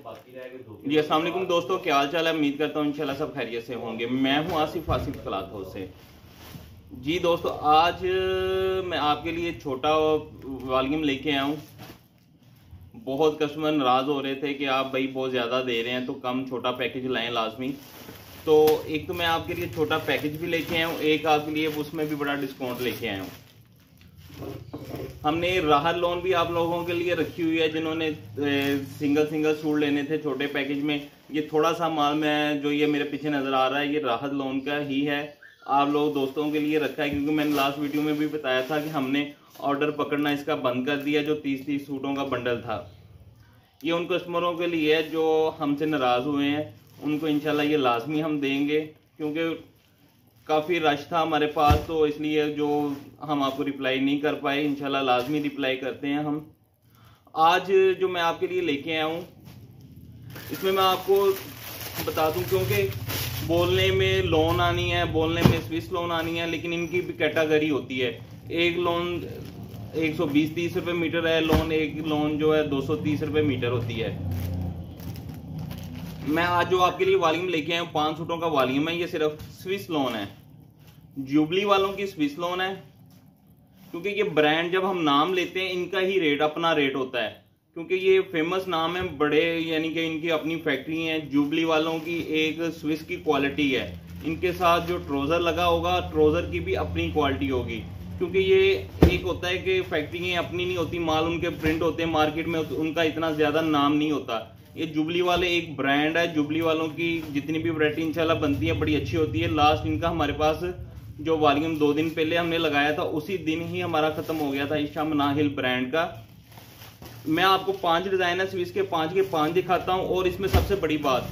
जी अस्सलाम वालेकुम दोस्तों, क्या हाल चाल है। उम्मीद करता हूँ इंशाल्लाह सब खैरियत से होंगे। मैं हूँ आसिफ क्लॉथ हाउस से। जी दोस्तों, आज मैं आपके लिए छोटा वॉल्यूम लेके आया हूँ। बहुत कस्टमर नाराज़ हो रहे थे कि आप भाई बहुत ज़्यादा दे रहे हैं, तो कम छोटा पैकेज लाएं लाजमी। तो एक तो मैं आपके लिए छोटा पैकेज भी लेके आया हूँ, एक आपके लिए उसमें भी बड़ा डिस्काउंट लेके आया हूँ। हमने राहत लोन भी आप लोगों के लिए रखी हुई है, जिन्होंने सिंगल सूट लेने थे छोटे पैकेज में। ये थोड़ा सा माल में जो ये मेरे पीछे नज़र आ रहा है, ये राहत लोन का ही है। आप लोग दोस्तों के लिए रखा है, क्योंकि मैंने लास्ट वीडियो में भी बताया था कि हमने ऑर्डर पकड़ना इसका बंद कर दिया, जो 30 सूटों का बंडल था। ये उन कस्टमरों के लिए है जो हमसे नाराज़ हुए हैं, उनको इंशाल्लाह ये लाजमी हम देंगे, क्योंकि काफ़ी रश था हमारे पास, तो इसलिए जो हम आपको रिप्लाई नहीं कर पाए, इंशाल्लाह लाजमी रिप्लाई करते हैं हम। आज जो मैं आपके लिए लेके आया हूँ, इसमें मैं आपको बता दूं, क्योंकि बोलने में लोन आनी है, बोलने में स्विस लोन आनी है, लेकिन इनकी भी कैटेगरी होती है। एक लोन 120-30 रुपये मीटर है लोन, एक लोन जो है 230 रुपये मीटर होती है। मैं आज जो आपके लिए वॉल्यूम लेके आया हूँ, 5 सूटों का वॉल्यूम है। ये सिर्फ स्विस लोन है, जुबली वालों की स्विस लोन है। क्योंकि ये ब्रांड जब हम नाम लेते हैं, इनका ही रेट अपना रेट होता है, क्योंकि ये फेमस नाम है, बड़े यानी कि इनकी अपनी फैक्ट्री है। जुबली वालों की एक स्विस की क्वालिटी है। इनके साथ जो ट्राउजर लगा होगा, ट्राउजर की भी अपनी क्वालिटी होगी, क्योंकि ये एक होता है कि फैक्ट्री अपनी नहीं होती, माल उनके प्रिंट होते हैं मार्केट में, उनका इतना ज्यादा नाम नहीं होता। ये जुबली वाले एक ब्रांड है। जुबली वालों की जितनी भी वैरायटी इंशाल्लाह बनती है, बड़ी अच्छी होती है। लास्ट इनका हमारे पास जो वॉल्यूम 2 दिन पहले हमने लगाया था, उसी दिन ही हमारा खत्म हो गया था, ईशा मनाहिल ब्रांड का। मैं आपको 5 डिजाइन है स्विस के 5 के 5 दिखाता हूं। और इसमें सबसे बड़ी बात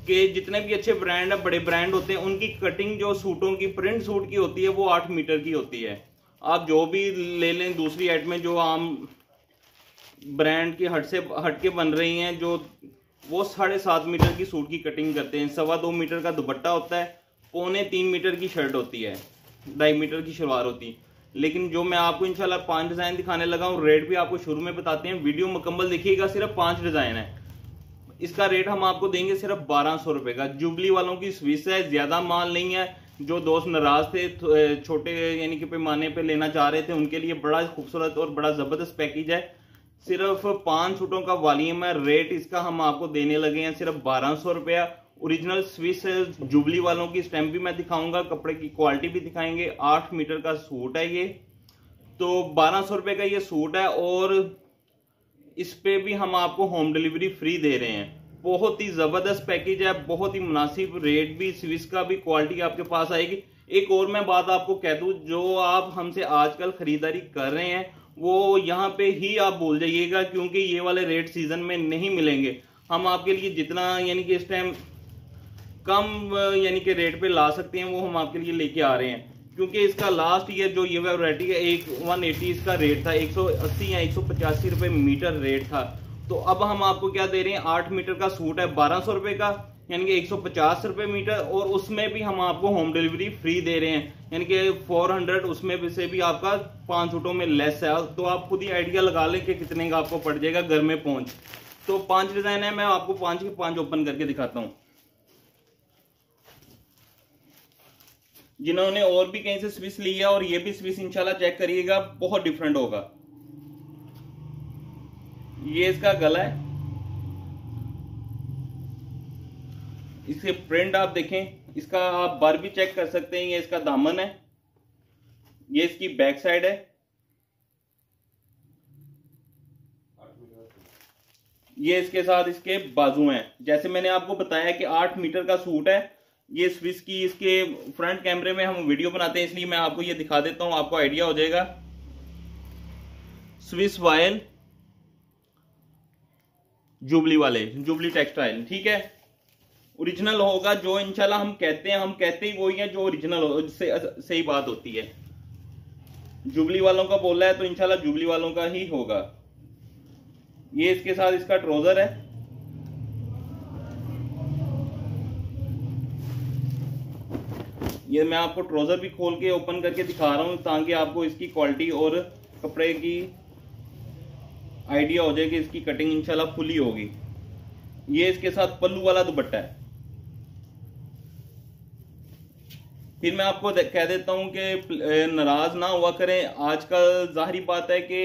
कि जितने भी अच्छे ब्रांड है, बड़े ब्रांड होते हैं, उनकी कटिंग जो सूटों की प्रिंट सूट की होती है, वो 8 मीटर की होती है। आप जो भी ले लें दूसरी आइटमें जो आम ब्रांड की हट के बन रही हैं, जो वो 7.5 मीटर की सूट की कटिंग करते हैं। 2.25 मीटर का दुपट्टा होता है, 3.25 मीटर की शर्ट होती है, 2.5 मीटर की शलवार होती है। लेकिन जो मैं आपको इंशाल्लाह 5 डिजाइन दिखाने लगा हूँ, रेट भी आपको शुरू में बताते हैं, वीडियो मुकम्मल देखिएगा। सिर्फ 5 डिजाइन है, इसका रेट हम आपको देंगे सिर्फ 1200 रुपए का। जुबली वालों की स्विस है, ज्यादा माल नहीं है। जो दोस्त नाराज थे, छोटे यानी कि पैमाने पे लेना चाह रहे थे, उनके लिए बड़ा खूबसूरत और बड़ा जबरदस्त पैकेज है। सिर्फ 5 सूटों का वॉल्यूम है। रेट इसका हम आपको देने लगे हैं सिर्फ 1200 रुपया। ओरिजिनल स्विस जुबली वालों की स्टैंप भी मैं दिखाऊंगा, कपड़े की क्वालिटी भी दिखाएंगे। 8 मीटर का सूट है ये, तो 1200 रुपए का ये सूट है। और इस पे भी हम आपको होम डिलीवरी फ्री दे रहे हैं। बहुत ही जबरदस्त पैकेज है, बहुत ही मुनासिब रेट भी, स्विस का भी क्वालिटी आपके पास आएगी। एक और मैं बात आपको कह दूं, जो आप हमसे आजकल खरीदारी कर रहे हैं, वो यहाँ पे ही आप भूल जाइएगा, क्योंकि ये वाले रेट सीजन में नहीं मिलेंगे। हम आपके लिए जितना यानी कि इस टाइम कम यानी कि रेट पे ला सकते हैं, वो हम आपके लिए लेके आ रहे हैं। क्योंकि इसका लास्ट ईयर जो ये वैरायटी है, 180 इसका रेट था, 180 या 185 रुपए मीटर रेट था। तो अब हम आपको क्या दे रहे हैं, 8 मीटर का सूट है 1200 रुपए का, यानी कि 150 रुपए मीटर। और उसमें भी हम आपको होम डिलीवरी फ्री दे रहे हैं, यानी कि 400 उसमें से भी आपका 5 सूटों में लेस है। तो आप खुद ही आइडिया लगा लें कि कितने का आपको पड़ जाएगा घर में पहुंच। तो 5 डिजाइन है, मैं आपको 5 के 5 ओपन करके दिखाता हूँ। जिन्होंने और भी कहीं से स्विस लिया, और ये भी स्विस इंशाल्लाह चेक करिएगा, बहुत डिफरेंट होगा। ये इसका गला है, इसके प्रिंट आप देखें, इसका आप बार भी चेक कर सकते हैं। ये इसका दामन है, ये इसकी बैक साइड है, ये इसके साथ इसके बाजू हैं। जैसे मैंने आपको बताया कि 8 मीटर का सूट है। ये स्विस की, इसके फ्रंट कैमरे में हम वीडियो बनाते हैं, इसलिए मैं आपको ये दिखा देता हूं, आपको आइडिया हो जाएगा। स्विस वायल जुबली वाले, जुबली टेक्सटाइल, ठीक है, ओरिजिनल होगा। जो इंशाल्लाह हम कहते ही वही है जो ओरिजिनल हो, सही बात होती है। जुबली वालों का बोला है, तो इंशाल्लाह जुबली वालों का ही होगा। ये इसके साथ इसका ट्राउजर है, ये मैं आपको ट्राउजर भी खोल के ओपन करके दिखा रहा हूं, ताकि आपको इसकी क्वालिटी और कपड़े की आइडिया हो जाए कि इसकी कटिंग इंशाल्लाह फुली होगी। ये इसके साथ पल्लू वाला दुपट्टा है। फिर मैं आपको कह देता हूं कि नाराज ना हुआ करें। आजकल जाहिर बात है कि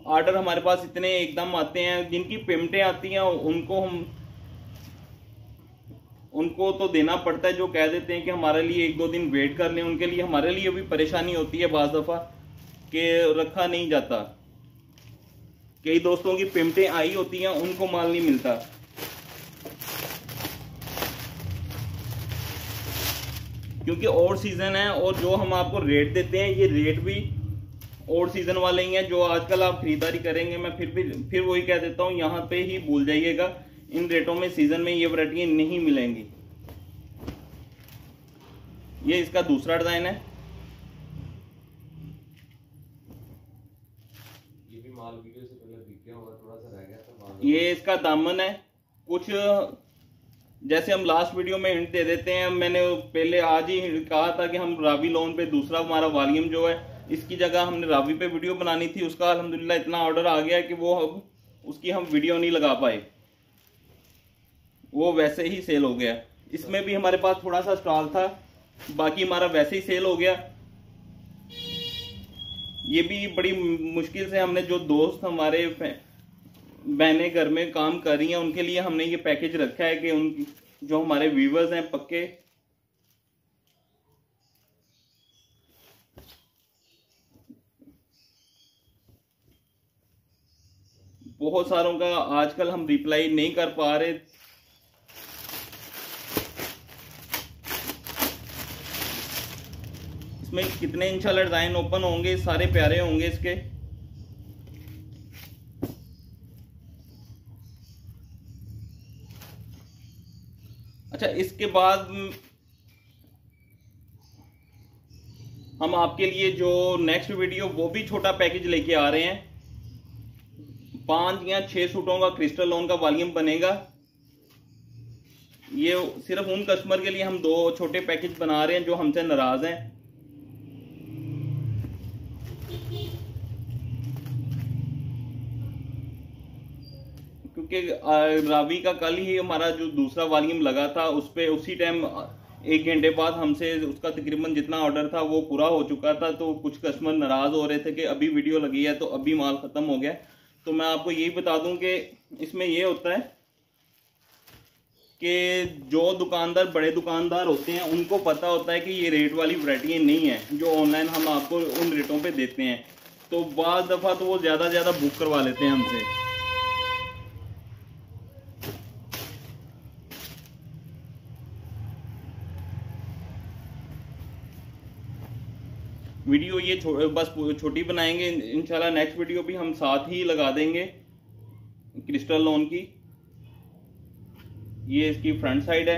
ऑर्डर हमारे पास इतने एकदम आते हैं, जिनकी पेमेंटें आती हैं उनको तो देना पड़ता है। जो कह देते हैं कि हमारे लिए 1-2 दिन वेट कर लें, उनके लिए हमारे लिए भी परेशानी होती है बाज़ दफ़ा कि रखा नहीं जाता। कई दोस्तों की पेमेंटें आई होती हैं, उनको माल नहीं मिलता। क्योंकि और सीजन है, और जो हम आपको रेट देते हैं ये रेट भी और सीजन वाले ही हैं जो आजकल आप खरीदारी करेंगे। मैं फिर वही कह देता हूँ, यहाँ पे ही भूल जाइएगा, इन रेटों में सीजन में ये वैरायटी नहीं मिलेंगी। ये इसका दूसरा डिजाइन है। ये भी माल वीडियो से पहले दिख गया होगा, थोड़ा सा रह गया था। ये इसका दामन है। कुछ जैसे हम लास्ट वीडियो में हिंट दे देते हैं, मैंने पहले आज ही कहा था कि हम रावी लोन पे दूसरा हमारा वॉल्यूम जो है, इसकी जगह हमने रावी पे वीडियो बनानी थी। उसका अल्हम्दुलिल्लाह इतना ऑर्डर आ गया कि वो उसकी हम वीडियो नहीं लगा पाए, वो वैसे ही सेल हो गया। इसमें भी हमारे पास थोड़ा सा स्टॉक था, बाकी हमारा वैसे ही सेल हो गया। ये भी बड़ी मुश्किल से हमने, जो दोस्त हमारे बहनें घर में काम कर रही हैं, उनके लिए हमने ये पैकेज रखा है कि उनकी जो हमारे व्यूवर्स हैं पक्के, बहुत सारों का आजकल हम रिप्लाई नहीं कर पा रहे। इसमें कितने इंशाल्लाह डिजाइन ओपन होंगे, सारे प्यारे होंगे इसके। अच्छा, इसके बाद हम आपके लिए जो नेक्स्ट वीडियो, वो भी छोटा पैकेज लेके आ रहे हैं। 5 या 6 सूटों का क्रिस्टल लोन का वॉल्यूम बनेगा। ये सिर्फ उन कस्टमर के लिए हम 2 छोटे पैकेज बना रहे हैं जो हमसे नाराज हैं। क्योंकि रावी का कल ही हमारा जो दूसरा वॉल्यूम लगा था, उस पे उसी टाइम 1 घंटे बाद हमसे उसका तकरीबन जितना ऑर्डर था वो पूरा हो चुका था। तो कुछ कस्टमर नाराज हो रहे थे कि अभी वीडियो लगी है तो अभी माल खत्म हो गया। तो मैं आपको यही बता दूं कि इसमें ये होता है कि जो दुकानदार, बड़े दुकानदार होते हैं, उनको पता होता है कि ये रेट वाली वैरायटी नहीं है जो ऑनलाइन हम आपको उन रेटों पे देते हैं। तो बाज़ दफ़ा तो वो ज़्यादा बुक करवा लेते हैं हमसे। वीडियो ये बस छोटी बनाएंगे इंशाल्लाह। नेक्स्ट वीडियो भी हम साथ ही लगा देंगे क्रिस्टल लोन की। ये इसकी फ्रंट साइड है,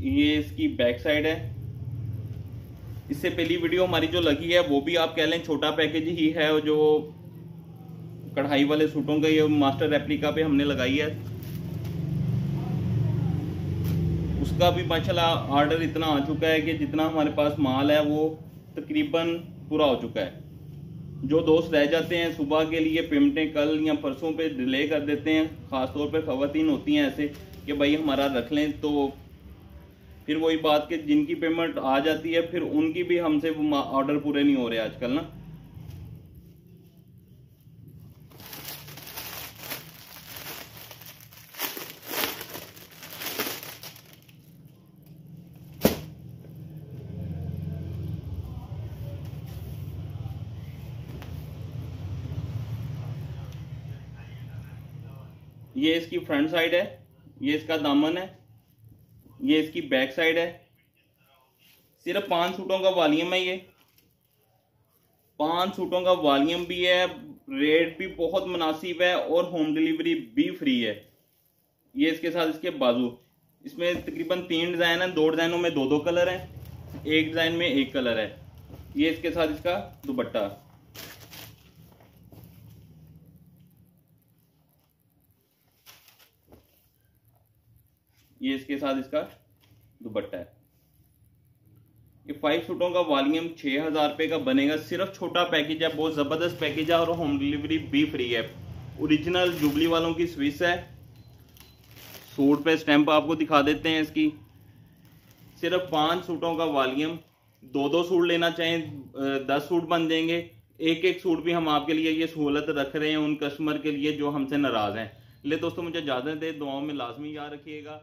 ये इसकी बैक साइड है। इससे पहली वीडियो हमारी जो लगी है वो भी आप कह लें छोटा पैकेज ही है, जो कढ़ाई वाले सूटों का ये मास्टर रेप्लिका पे हमने लगाई है। उसका भी माशाल्लाह ऑर्डर इतना आ चुका है कि जितना हमारे पास माल है वो तकरीबन पूरा हो चुका है। जो दोस्त रह जाते हैं सुबह के लिए, पेमेंटें कल या परसों पे डिले कर देते हैं, ख़ासतौर पे ख़वातीन होती हैं ऐसे कि भाई हमारा रख लें, तो फिर वही बात कि जिनकी पेमेंट आ जाती है फिर उनकी भी हमसे ऑर्डर पूरे नहीं हो रहे आजकल ना। ये इसकी फ्रंट साइड है, ये इसका दामन है, ये इसकी बैक साइड है। सिर्फ 5 सूटों का वॉल्यूम है। ये 5 सूटों का वॉल्यूम भी है, रेट भी बहुत मुनासिब है और होम डिलीवरी भी फ्री है। ये इसके साथ इसके बाजू, इसमें तकरीबन 3 डिजाइन है। 2 डिजाइनों में 2-2 कलर है, 1 डिजाइन में 1 कलर है। ये इसके साथ इसका दुपट्टा, ये इसके साथ इसका दुपट्टा है। ये 5 सूटों का वॉल्यूम 6000 रुपये का बनेगा। सिर्फ छोटा पैकेज है, बहुत ज़बरदस्त पैकेज है और होम डिलीवरी भी फ्री है। ओरिजिनल जुबली वालों की स्विस है। सूट पे स्टैंप आपको दिखा देते हैं इसकी। सिर्फ 5 सूटों का वॉल्यूम, 2-2 सूट लेना चाहें 10 सूट बन जाएंगे। एक सूट भी हम आपके लिए ये सहूलत रख रहे हैं उन कस्टमर के लिए जो हमसे नाराज हैं। ले दोस्तों मुझे इजाजत दे, दुआओं में लाजमी याद रखिएगा।